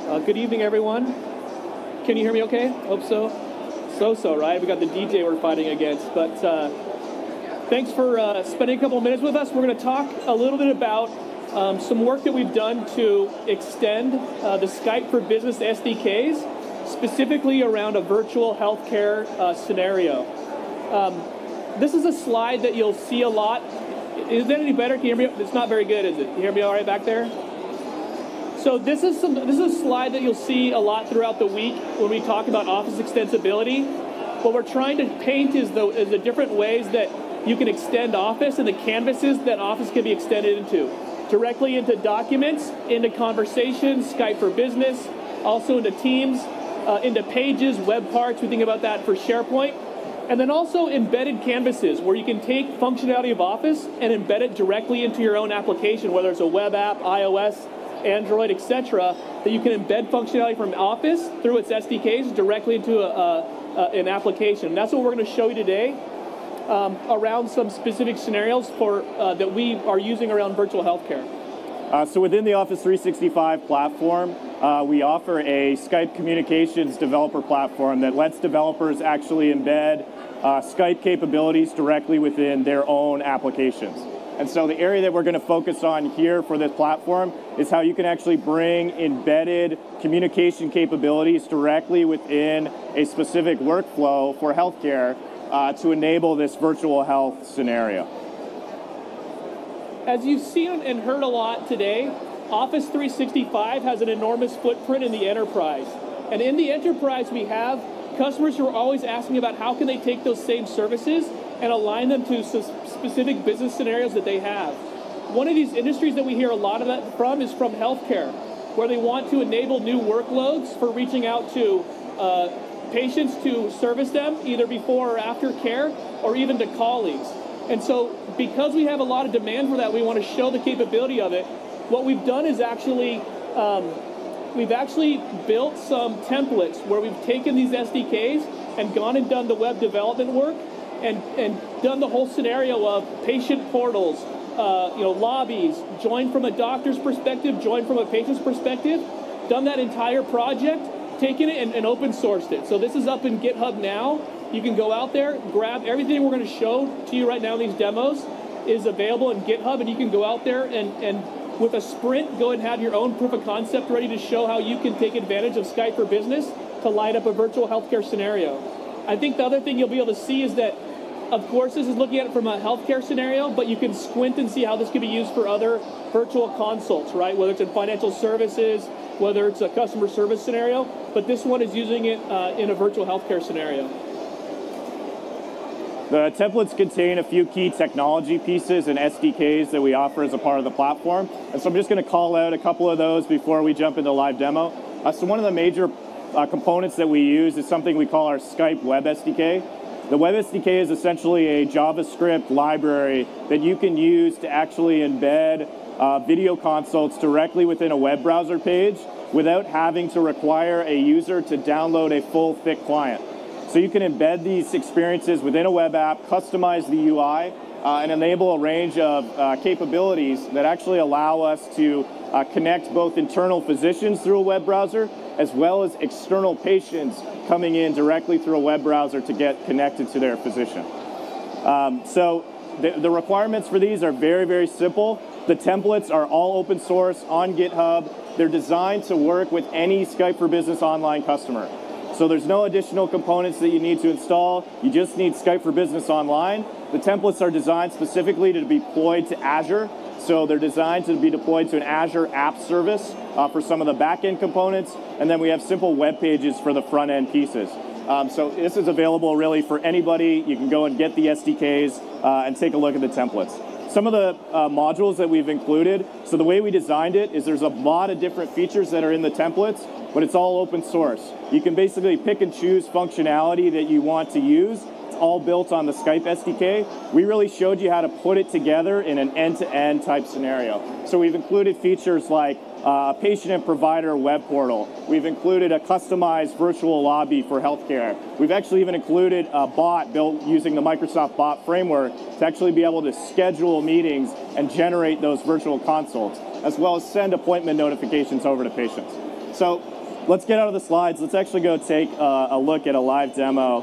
Good evening, everyone. Can you hear me okay? Hope so. So, right? We got the DJ we're fighting against. But thanks for spending a couple of minutes with us. We're going to talk a little bit about some work that we've done to extend the Skype for Business SDKs, specifically around a virtual healthcare scenario. This is a slide that you'll see a lot. Is that any better? Can you hear me? It's not very good, is it? Can you hear me all right back there? So this is a slide that you'll see a lot throughout the week when we talk about Office extensibility. What we're trying to paint is the different ways that you can extend Office and the canvases that Office can be extended into. Directly into documents, into conversations, Skype for Business, also into Teams, into Pages, web parts. We think about that for SharePoint. And then also embedded canvases, where you can take functionality of Office and embed it directly into your own application, whether it's a web app, iOS, Android, etc., that you can embed functionality from Office through its SDKs directly into an application. And that's what we're going to show you today around some specific scenarios for that we are using around virtual healthcare. So within the Office 365 platform, we offer a Skype communications developer platform that lets developers actually embed Skype capabilities directly within their own applications. And so the area that we're going to focus on here for this platform is how you can actually bring embedded communication capabilities directly within a specific workflow for healthcare to enable this virtual health scenario. As you've seen and heard a lot today, Office 365 has an enormous footprint in the enterprise. And in the enterprise, we have customers who are always asking about how can they take those same services and align them to specific business scenarios that they have. One of these industries that we hear a lot of that from is from healthcare, where they want to enable new workloads for reaching out to patients to service them, either before or after care, or even to colleagues. And so because we have a lot of demand for that, we want to show the capability of it. What we've done is actually, we've actually built some templates where we've taken these SDKs and gone and done the web development work and done the whole scenario of patient portals, lobbies, join from a doctor's perspective, join from a patient's perspective, done that entire project, taken it and open sourced it. So this is up in GitHub now. You can go out there, grab everything we're going to show to you right now in these demos is available in GitHub, and you can go out there and with a sprint, go and have your own proof of concept ready to show how you can take advantage of Skype for Business to light up a virtual healthcare scenario. I think the other thing you'll be able to see is that, of course, this is looking at it from a healthcare scenario, but you can squint and see how this could be used for other virtual consults, right? Whether it's in financial services, whether it's a customer service scenario, but this one is using it in a virtual healthcare scenario. The templates contain a few key technology pieces and SDKs that we offer as a part of the platform. And so I'm just going to call out a couple of those before we jump into the live demo. So one of the major components that we use is something we call our Skype Web SDK. The Web SDK is essentially a JavaScript library that you can use to actually embed video consults directly within a web browser page without having to require a user to download a full thick client. So you can embed these experiences within a web app, customize the UI, and enable a range of capabilities that actually allow us to connect both internal physicians through a web browser as well as external patients coming in directly through a web browser to get connected to their physician. So the requirements for these are very, very simple. The templates are all open source on GitHub. They're designed to work with any Skype for Business online customer. So there's no additional components that you need to install. You just need Skype for Business Online. The templates are designed specifically to be deployed to Azure. So they're designed to be deployed to an Azure app service for some of the back-end components. And then we have simple web pages for the front-end pieces. So this is available really for anybody. You can go and get the SDKs and take a look at the templates. Some of the modules that we've included, so the way we designed it is there's a lot of different features that are in the templates, but it's all open source. You can basically pick and choose functionality that you want to use. It's all built on the Skype SDK. We really showed you how to put it together in an end-to-end type scenario. So we've included features like a patient and provider web portal. We've included a customized virtual lobby for healthcare. We've actually even included a bot built using the Microsoft Bot framework to actually be able to schedule meetings and generate those virtual consults, as well as send appointment notifications over to patients. So let's get out of the slides. Let's actually go take a look at a live demo.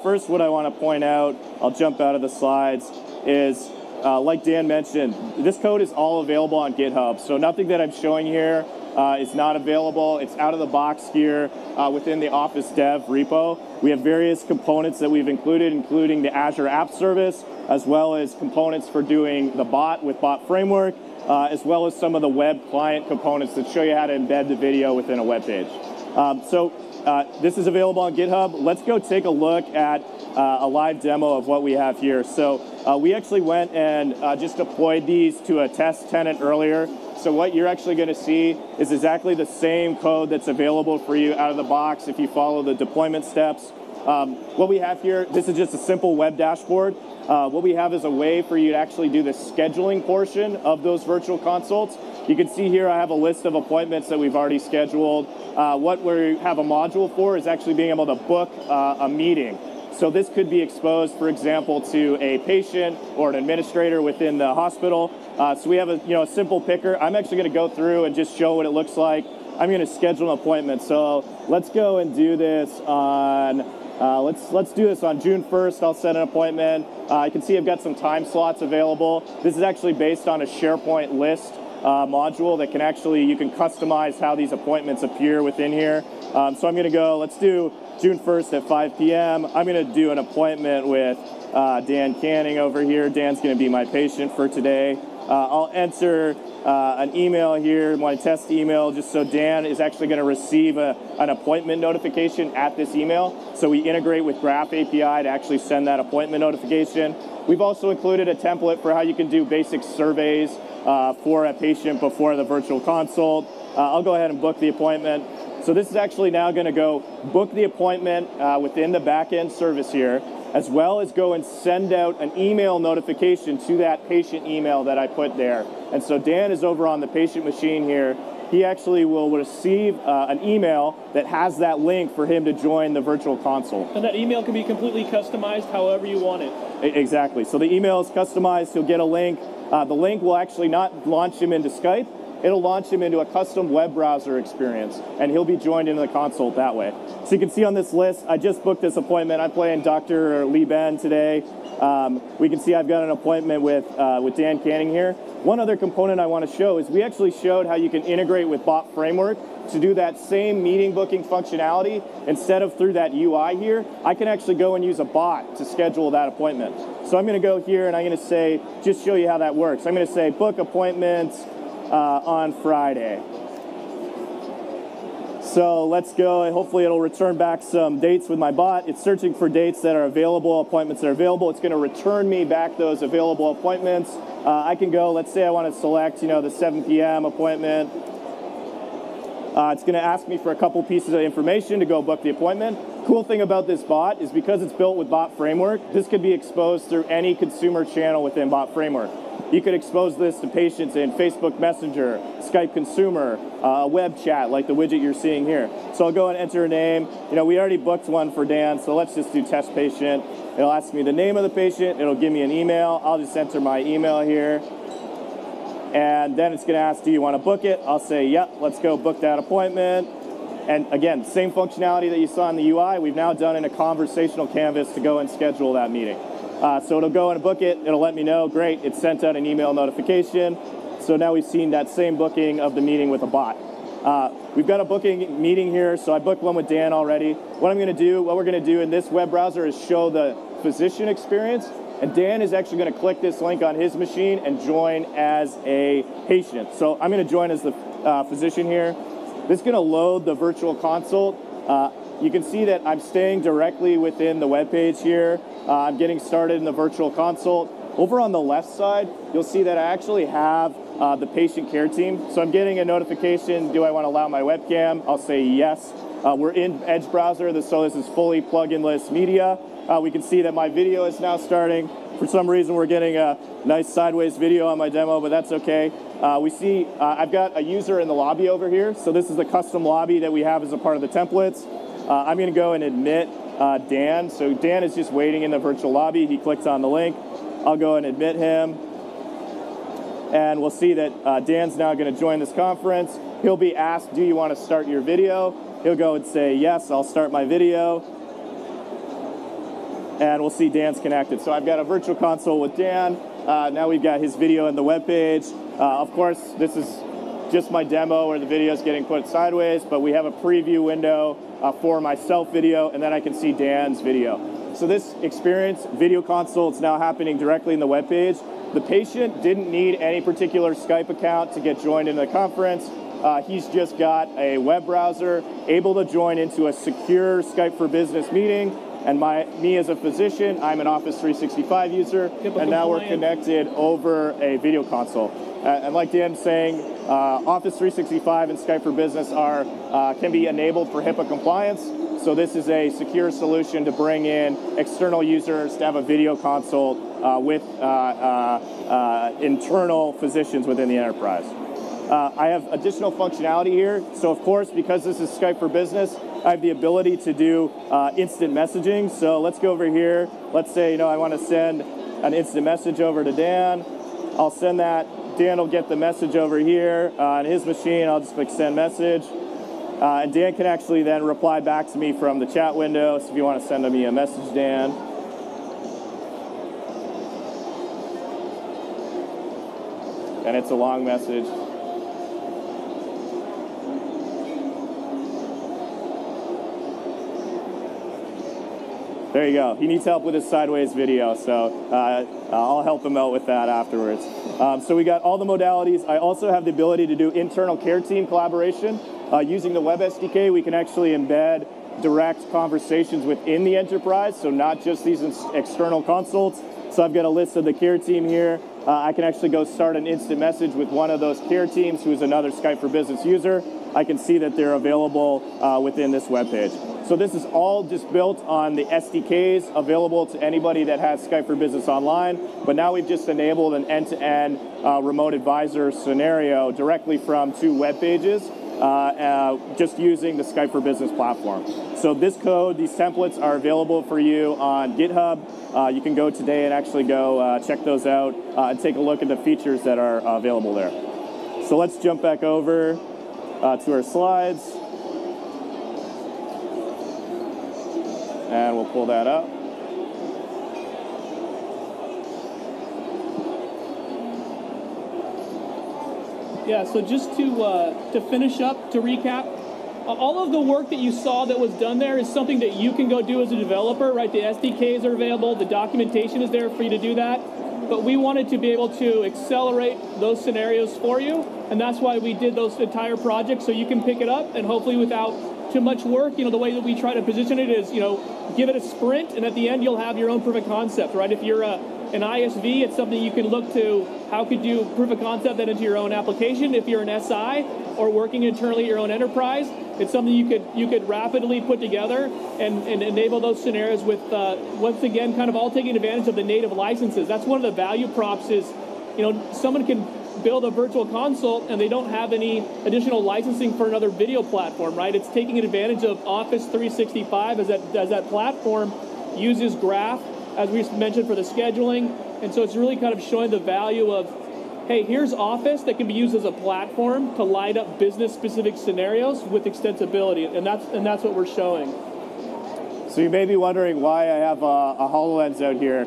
First, what I want to point out, I'll jump out of the slides, is like Dan mentioned, this code is all available on GitHub. So nothing that I'm showing here is not available. It's out of the box here within the Office Dev repo. We have various components that we've included, including the Azure App Service, as well as components for doing the bot with Bot Framework, as well as some of the web client components that show you how to embed the video within a web page. This is available on GitHub. Let's go take a look at a live demo of what we have here. So we actually went and just deployed these to a test tenant earlier. So what you're actually going to see is exactly the same code that's available for you out of the box if you follow the deployment steps. What we have here, this is just a simple web dashboard. What we have is a way for you to actually do the scheduling portion of those virtual consults. You can see here I have a list of appointments that we've already scheduled. What we have a module for is actually being able to book a meeting. So this could be exposed, for example, to a patient or an administrator within the hospital. So we have a simple picker. I'm actually going to go through and just show what it looks like. I'm going to schedule an appointment. So let's go and do this on, let's do this on June 1st. I'll set an appointment. I can see I've got some time slots available. This is actually based on a SharePoint list module that can actually, you can customize how these appointments appear within here. So I'm going to go, let's do June 1st at 5 p.m. I'm going to do an appointment with Dan Canning over here. Dan's going to be my patient for today. I'll enter an email here, my test email, just so Dan is actually going to receive an appointment notification at this email. So we integrate with Graph API to actually send that appointment notification. We've also included a template for how you can do basic surveys for a patient before the virtual consult. I'll go ahead and book the appointment. So this is actually now going to go book the appointment within the back-end service here, as well as go and send out an email notification to that patient email that I put there. And so Dan is over on the patient machine here. He actually will receive an email that has that link for him to join the virtual consult. And that email can be completely customized however you want it. Exactly. So the email is customized. He'll get a link. The link will actually not launch him into Skype. It'll launch him into a custom web browser experience, and he'll be joined into the consult that way. So you can see on this list, I just booked this appointment. I'm playing Dr. Lee Ben today. We can see I've got an appointment with Dan Canning here. One other component I want to show is we actually showed how you can integrate with Bot Framework to do that same meeting booking functionality. Instead of through that UI here, I can actually go and use a bot to schedule that appointment. So I'm going to go here and I'm going to say, just show you how that works. I'm going to say book appointments on Friday. So let's go, and hopefully it'll return back some dates with my bot. It's searching for dates that are available, appointments that are available. It's going to return me back those available appointments. I can go, let's say I want to select, the 7 p.m. appointment. It's going to ask me for a couple pieces of information to go book the appointment. Cool thing about this bot is because it's built with Bot Framework, this could be exposed through any consumer channel within Bot Framework. You could expose this to patients in Facebook Messenger, Skype Consumer, web chat like the widget you're seeing here. So I'll go and enter a name. We already booked one for Dan, so let's just do test patient. It'll ask me the name of the patient. It'll give me an email. I'll just enter my email here. And then it's going to ask, do you want to book it? I'll say, yep, let's go book that appointment. And again, same functionality that you saw in the UI, we've now done in a conversational canvas to go and schedule that meeting. So it'll go and book it. It'll let me know, great, it sent out an email notification. So now we've seen that same booking of the meeting with a bot. We've got a booking meeting here, so I booked one with Dan already. What we're going to do in this web browser is show the physician experience. And Dan is actually going to click this link on his machine and join as a patient. So I'm going to join as the physician here. This is going to load the virtual consult. You can see that I'm staying directly within the web page here. I'm getting started in the virtual consult. Over on the left side, you'll see that I actually have the patient care team. So I'm getting a notification, do I want to allow my webcam? I'll say yes. We're in Edge browser, so this is fully plugin-less media. We can see that my video is now starting. For some reason, we're getting a nice sideways video on my demo, but that's okay. We see I've got a user in the lobby over here. So this is the custom lobby that we have as a part of the templates. I'm going to go and admit Dan. So Dan is just waiting in the virtual lobby. He clicks on the link. I'll go and admit him. and we'll see that Dan's now going to join this conference. He'll be asked, do you want to start your video? He'll go and say, yes, I'll start my video. And we'll see Dan's connected. So I've got a virtual console with Dan. Now we've got his video in the web page. Of course, this is just my demo where the video is getting put sideways, but we have a preview window for my self video, and then I can see Dan's video. So this experience, video console, it's now happening directly in the web page. The patient didn't need any particular Skype account to get joined into the conference. He's just got a web browser, able to join into a secure Skype for Business meeting. And me as a physician, I'm an Office 365 user, and now we're connected over a video console. And like Dan's saying, Office 365 and Skype for Business can be enabled for HIPAA compliance. So this is a secure solution to bring in external users to have a video consult with internal physicians within the enterprise. I have additional functionality here. So of course, because this is Skype for Business, I have the ability to do instant messaging. So let's go over here. Let's say, I want to send an instant message over to Dan. I'll send that. Dan will get the message over here on his machine. I'll just click send message. And Dan can actually then reply back to me from the chat window. So if you want to send me a message, Dan. And it's a long message. There you go. He needs help with his sideways video, so I'll help him out with that afterwards. So we got all the modalities. I also have the ability to do internal care team collaboration. Using the Web SDK, we can actually embed direct conversations within the enterprise, so not just these external consults. So I've got a list of the care team here. I can actually go start an instant message with one of those care teams who's another Skype for Business user. I can see that they're available within this web page. So this is all just built on the SDKs available to anybody that has Skype for Business Online. But now we've just enabled an end-to-end remote advisor scenario directly from 2 web pages, just using the Skype for Business platform. So this code, these templates are available for you on GitHub. You can go today and actually go check those out and take a look at the features that are available there. So let's jump back over to our slides. And we'll pull that up. Yeah, so just to finish up, to recap, all of the work that you saw that was done there is something that you can go do as a developer, right? The SDKs are available, the documentation is there for you to do that. But we wanted to be able to accelerate those scenarios for you, and that's why we did those entire projects, so you can pick it up and hopefully without too much work. The way that we try to position it is, give it a sprint, and at the end you'll have your own proof of concept, right? If you're an ISV, it's something you can look to, how could you proof of concept that into your own application? If you're an SI or working internally at your own enterprise, it's something you could rapidly put together and enable those scenarios with, once again, kind of all taking advantage of the native licenses. That's one of the value props is, someone can build a virtual consult and they don't have any additional licensing for another video platform, right? It's taking advantage of Office 365 as that platform uses Graph, as we mentioned, for the scheduling. And so it's really kind of showing the value of, hey, here's Office that can be used as a platform to light up business-specific scenarios with extensibility, and that's what we're showing. So you may be wondering why I have a HoloLens out here.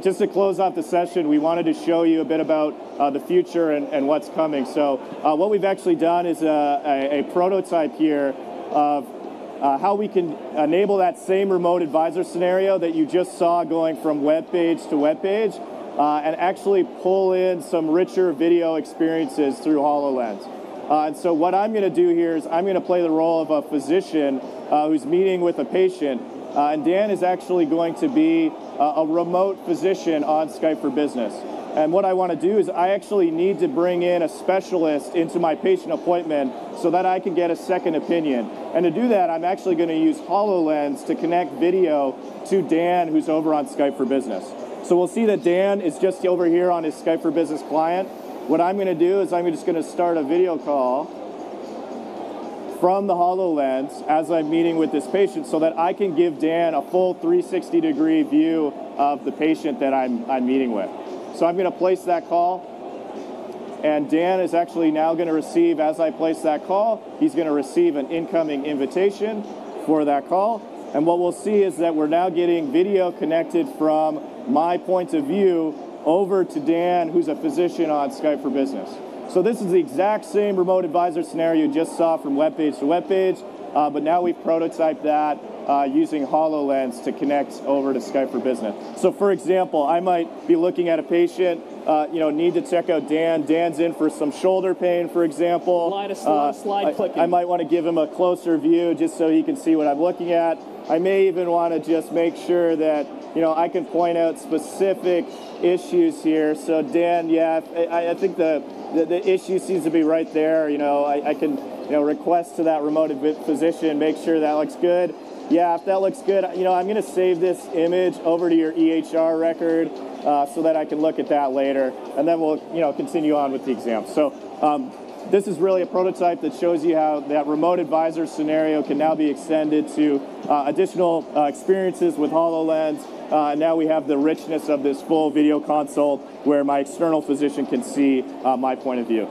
Just to close off the session, we wanted to show you a bit about the future and what's coming. So what we've actually done is a prototype here of how we can enable that same remote advisor scenario that you just saw going from web page to web page, and actually pull in some richer video experiences through HoloLens. And so what I'm going to do here is I'm going to play the role of a physician who's meeting with a patient, and Dan is actually going to be a remote physician on Skype for Business. And what I want to do is I actually need to bring in a specialist into my patient appointment so that I can get a second opinion. And to do that, I'm actually going to use HoloLens to connect video to Dan, who's over on Skype for Business. So we'll see that Dan is just over here on his Skype for Business client. What I'm going to do is I'm just going to start a video call from the HoloLens as I'm meeting with this patient so that I can give Dan a full 360-degree view of the patient that I'm meeting with. So I'm going to place that call, And Dan is actually now going to receive, as I place that call, he's going to receive an incoming invitation for that call. And what we'll see is that we're now getting video connected from my point of view over to Dan, who's a physician on Skype for Business. So this is the exact same remote advisor scenario you just saw from web page to web page, but now we've prototyped that using HoloLens to connect over to Skype for Business. So for example, I might be looking at a patient, need to check out Dan. Dan's in for some shoulder pain, for example. Slide clicking. I might want to give him a closer view just so he can see what I'm looking at. I may even want to just make sure that, I can point out specific issues here. So Dan, yeah, I think the issue seems to be right there. I can, request to that remote physician, make sure that looks good. Yeah, if that looks good, I'm going to save this image over to your EHR record so that I can look at that later, and then we'll, continue on with the exam. So this is really a prototype that shows you how that remote advisor scenario can now be extended to additional experiences with HoloLens. And now we have the richness of this full video consult where my external physician can see my point of view.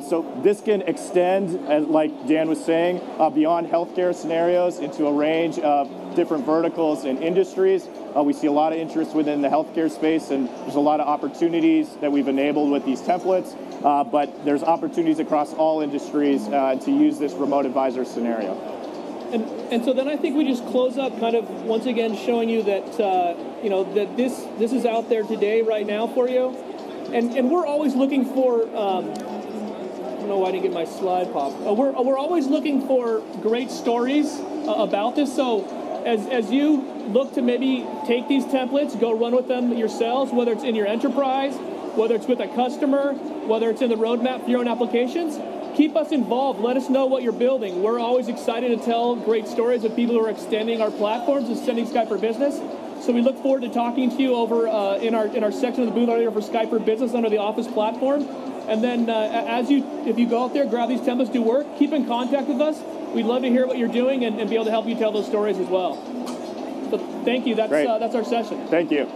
So this can extend, like Dan was saying, beyond healthcare scenarios into a range of different verticals and industries. We see a lot of interest within the healthcare space, and there's a lot of opportunities that we've enabled with these templates, but there's opportunities across all industries to use this remote advisor scenario. And so then I think we just close up kind of once again showing you that that this is out there today right now for you, and we're always looking for I don't know why I didn't get my slide pop. We're always looking for great stories about this. So as you look to maybe take these templates, go run with them yourselves, whether it's in your enterprise, whether it's with a customer, whether it's in the roadmap for your own applications. Keep us involved. Let us know what you're building. We're always excited to tell great stories of people who are extending our platforms, extending Skype for Business. So we look forward to talking to you over in our section of the booth area for Skype for Business under the Office platform. And then if you go out there, grab these templates, do work, keep in contact with us. We'd love to hear what you're doing and be able to help you tell those stories as well. So thank you. That's our session. Thank you.